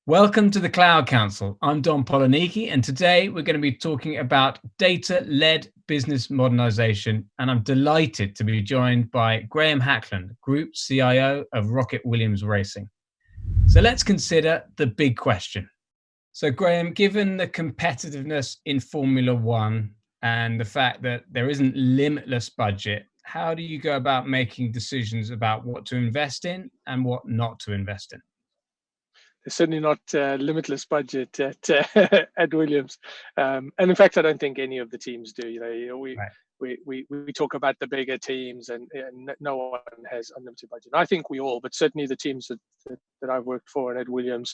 Welcome to the Cloud Council. I'm Don Polaniki, and today we're going to be talking about data-led business modernization. And I'm delighted to be joined by Graham Hackland, Group CIO of Rocket Williams Racing. So let's consider the big question. So Graham, given the competitiveness in Formula One and the fact that there isn't limitless budget, how do you go about making decisions about what to invest in and what not to invest in? There's certainly not limitless budget at at Williams, and in fact, I don't think any of the teams do. Right. We talk about the bigger teams, and no one has unlimited budget. I think we all, but certainly the teams that I've worked for and at Williams,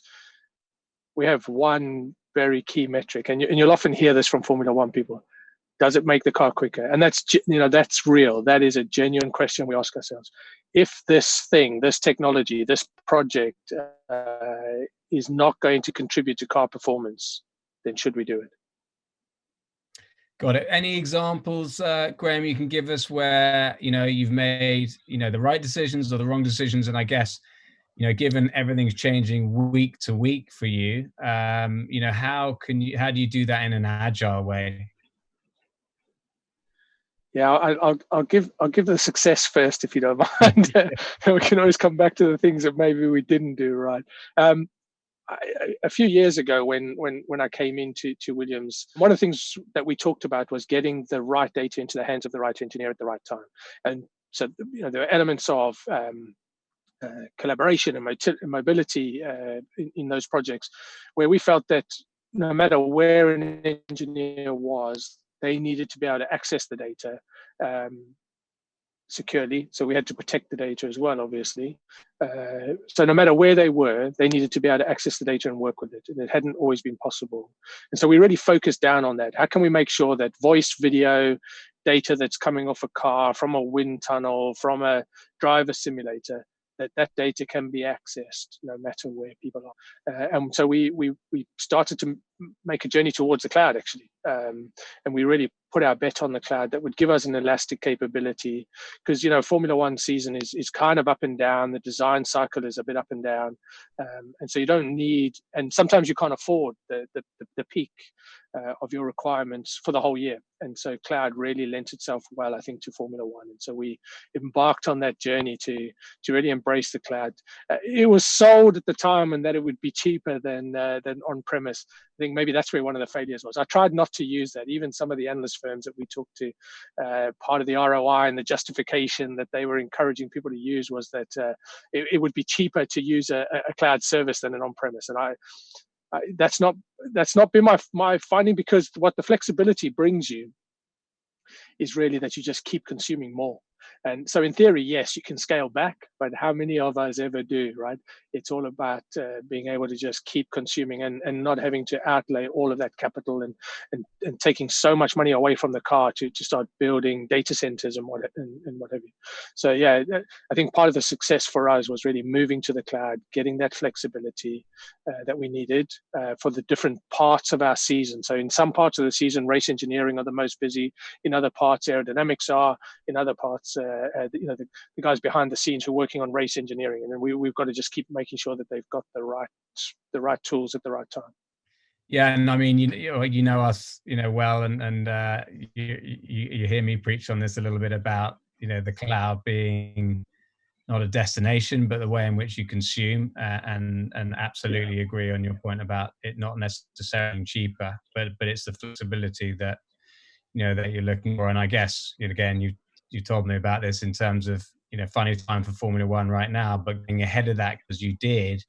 we have one very key metric, and you'll often hear this from Formula One people. Does it make the car quicker? And that's real. That is a genuine question we ask ourselves. If this thing, this technology, this project is not going to contribute to car performance, then should we do it? Got it. Any examples, Graham, you can give us where you've made the right decisions or the wrong decisions? And I guess given everything's changing week to week for you, how do you do that in an agile way? Yeah, I'll give the success first, if you don't mind. We can always come back to the things that maybe we didn't do right. A few years ago, when I came into Williams, one of the things that we talked about was getting the right data into the hands of the right engineer at the right time. And so, there are elements of collaboration and mobility in those projects, where we felt that no matter where an engineer was, they needed to be able to access the data securely. So we had to protect the data as well, obviously. So no matter where they were, they needed to be able to access the data and work with it. And it hadn't always been possible. And so we really focused down on that. How can we make sure that voice, video, data that's coming off a car, from a wind tunnel, from a driver simulator, that data can be accessed no matter where people are. And so we started to make a journey towards the cloud, actually. And we really put our bet on the cloud that would give us an elastic capability, because Formula One season is kind of up and down. The design cycle is a bit up and down, and so you don't need, and sometimes you can't afford the peak of your requirements for the whole year. And so cloud really lent itself well, I think, to Formula One. And so we embarked on that journey to really embrace the cloud. It was sold at the time and that it would be cheaper than on premise. I think maybe that's where one of the failures was. I tried not to use that. Even some of the analyst firms that we talked to, part of the ROI and the justification that they were encouraging people to use was that it would be cheaper to use a cloud service than an on-premise. And that's not been my finding, because what the flexibility brings you is really that you just keep consuming more. And so in theory, yes, you can scale back, but how many of us ever do, right? It's all about being able to just keep consuming and not having to outlay all of that capital and taking so much money away from the car to start building data centers and what have you. So yeah, I think part of the success for us was really moving to the cloud, getting that flexibility that we needed for the different parts of our season. So in some parts of the season, race engineering are the most busy. In other parts, aerodynamics are. In other parts, the guys behind the scenes who are working on race engineering, and then we've got to just keep making sure that they've got the right tools at the right time. Yeah, and I mean, you know us, well, and you hear me preach on this a little bit about the cloud being not a destination, but the way in which you consume, and absolutely agree on your point about it not necessarily cheaper, but it's the flexibility that that you're looking for. And I guess again, you told me about this in terms of funny time for Formula One right now, but being ahead of that because you did,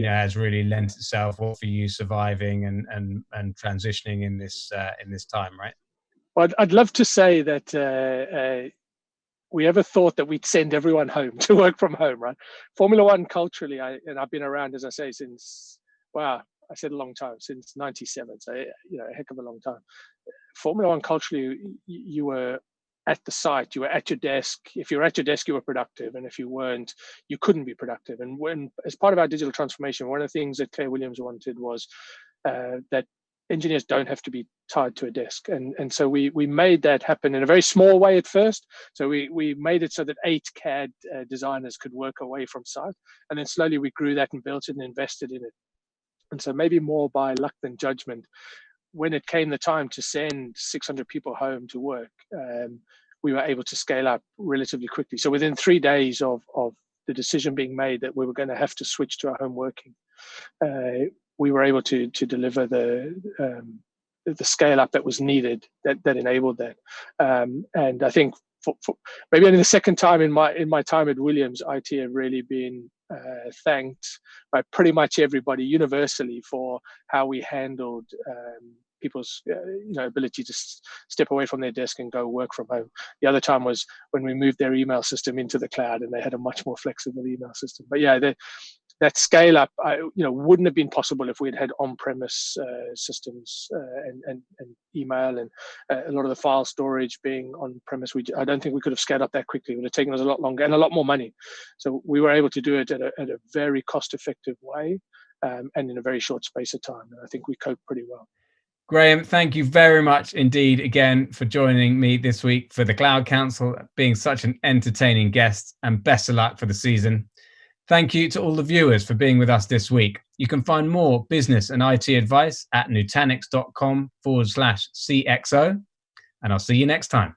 has really lent itself for you surviving and transitioning in this time, right? Well, I'd love to say that we ever thought that we'd send everyone home to work from home, right? Formula One culturally, and I've been around, as I say, since, wow, I said a long time, since '97, so a heck of a long time. Formula One culturally, you were at the site, you were at your desk. If you were at your desk, you were productive, and if you weren't, you couldn't be productive. And as part of our digital transformation, one of the things that Claire Williams wanted was that engineers don't have to be tied to a desk, and so we made that happen in a very small way at first. So we made it so that 8 CAD designers could work away from site, and then slowly we grew that and built it and invested in it. And so maybe more by luck than judgment, when it came the time to send 600 people home to work, we were able to scale up relatively quickly. So within 3 days of the decision being made that we were going to have to switch to our home working, we were able to deliver the scale up that was needed, that enabled that. And I think for maybe only the second time in my time at Williams, IT have really been thanked by pretty much everybody universally for how we handled people's ability to step away from their desk and go work from home. The other time was when we moved their email system into the cloud, and they had a much more flexible email system. But yeah, that scale up, wouldn't have been possible if we'd had on-premise systems and email, and a lot of the file storage being on-premise. I don't think we could have scaled up that quickly. It would have taken us a lot longer and a lot more money. So we were able to do it at a very cost-effective way, and in a very short space of time. And I think we coped pretty well. Graham, thank you very much indeed again for joining me this week for the Cloud Council, being such an entertaining guest, and best of luck for the season. Thank you to all the viewers for being with us this week. You can find more business and IT advice at nutanix.com/CXO, and I'll see you next time.